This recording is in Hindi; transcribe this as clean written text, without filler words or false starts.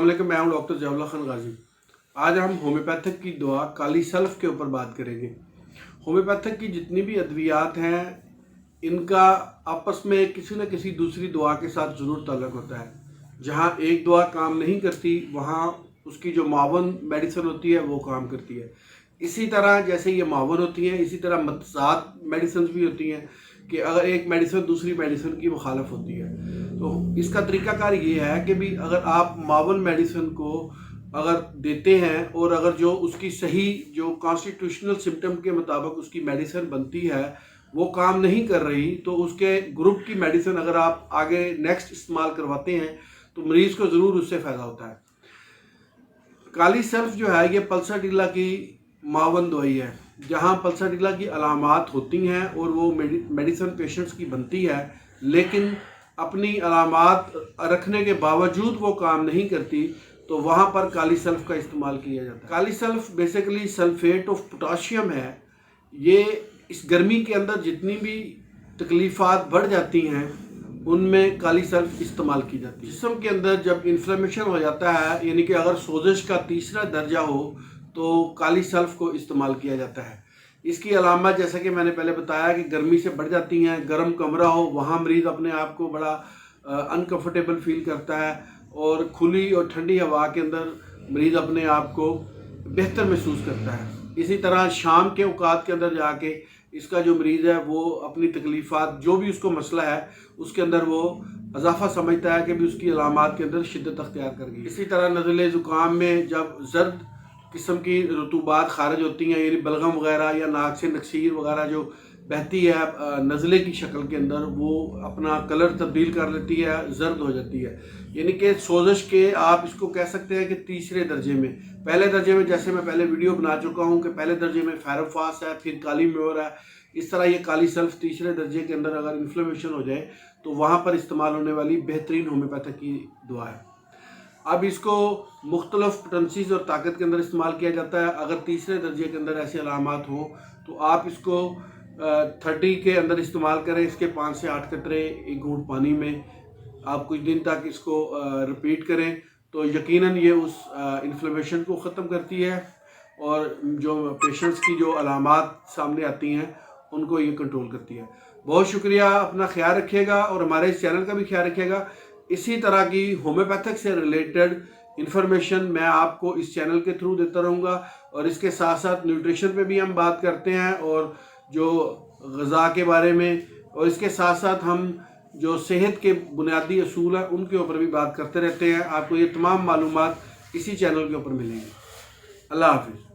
अस्सलाम वालेकुम, मैं हूं डॉक्टर ज़ियाउल्लाह खान गाजी। आज हम होम्योपैथिक की दवा काली सल्फ के ऊपर बात करेंगे। होम्योपैथिक की जितनी भी अद्वियात हैं इनका आपस में किसी न किसी दूसरी दवा के साथ ज़रूर ताल्लुक़ होता है। जहां एक दवा काम नहीं करती वहां उसकी जो मावन मेडिसिन होती है वो काम करती है। इसी तरह जैसे ये मावन होती हैं, इसी तरह मतज़ाद मेडिसिन भी होती हैं कि अगर एक मेडिसिन दूसरी मेडिसिन की मुखालफ होती है तो इसका तरीक़ाकार ये है कि भी अगर आप मावन मेडिसिन को अगर देते हैं और अगर जो उसकी सही जो कॉन्स्टिट्यूशनल सिम्टम के मुताबिक उसकी मेडिसिन बनती है वो काम नहीं कर रही तो उसके ग्रुप की मेडिसिन अगर आप आगे नेक्स्ट इस्तेमाल करवाते हैं तो मरीज़ को ज़रूर उससे फ़ायदा होता है। काली सल्फ जो है ये पल्साटिला की मावन दवाई है। जहाँ पल्साटिला की अलामात होती हैं और वो मेडिसिन पेशेंट्स की बनती है, लेकिन अपनी अलामात रखने के बावजूद वो काम नहीं करती तो वहाँ पर काली सल्फ का इस्तेमाल किया जाता है। Kali sulph basically sulphate of potassium है। ये इस गर्मी के अंदर जितनी भी तकलीफ़ात बढ़ जाती हैं उनमें काली सल्फ इस्तेमाल की जाती है। जिस्म के अंदर जब इन्फ्लेमेशन हो जाता है, यानी कि अगर सोजिश का तीसरा दर्जा हो तो काली सल्फ को इस्तेमाल किया जाता है। इसकी अलामत जैसा कि मैंने पहले बताया कि गर्मी से बढ़ जाती हैं, गर्म कमरा हो वहाँ मरीज़ अपने आप को बड़ा अनकंफर्टेबल फील करता है और खुली और ठंडी हवा के अंदर मरीज़ अपने आप को बेहतर महसूस करता है। इसी तरह शाम के औकात के अंदर जाके इसका जो मरीज़ है वो अपनी तकलीफ़ात जो भी उसको मसला है उसके अंदर वो इजाफा समझता है कि भी उसकी अलामात के अंदर शिद्दत अख्तियार कर गई। इसी तरह नज़ले ज़ुकाम में जब जर्द किस्म की रतूबात खारिज होती हैं, यानी बलगम वगैरह या नाक से नक्सीर वगैरह जो बहती है नज़ले की शक्ल के अंदर, वो अपना कलर तब्दील कर लेती है, जर्द हो जाती है। यानी कि सोजिश के आप इसको कह सकते हैं कि तीसरे दर्जे में, पहले दर्जे में जैसे मैं पहले वीडियो बना चुका हूँ कि पहले दर्जे में फेरोफास है, फिर काली म्योर है। इस तरह ये काली सल्फ तीसरे दर्जे के अंदर अगर इन्फ्लेमेशन हो जाए तो वहाँ पर इस्तेमाल होने वाली बेहतरीन होम्योपैथिक की दवा है। अब इसको मुख्तलिफ पोटेंसीज और ताकत के अंदर इस्तेमाल किया जाता है। अगर तीसरे दर्जे के अंदर ऐसे अलामात हों तो आप इसको 30 के अंदर इस्तेमाल करें। इसके 5 से 8 कतरे एक घूंट पानी में आप कुछ दिन तक इसको रिपीट करें तो यकीनन ये उस इन्फ्लेमेशन को ख़त्म करती है और जो पेशेंट्स की जो अलामात सामने आती हैं उनको ये कंट्रोल करती है। बहुत शुक्रिया, अपना ख्याल रखिएगा और हमारे इस चैनल का भी ख्याल रखिएगा। इसी तरह की होम्योपैथिक से रिलेटेड इन्फॉर्मेशन मैं आपको इस चैनल के थ्रू देता रहूँगा और इसके साथ साथ न्यूट्रिशन पे भी हम बात करते हैं और जो ग़िज़ा के बारे में, और इसके साथ साथ हम जो सेहत के बुनियादी असूल हैं उनके ऊपर भी बात करते रहते हैं। आपको ये तमाम मालूमात इसी चैनल के ऊपर मिलेंगी। अल्लाह हाफ़िज़।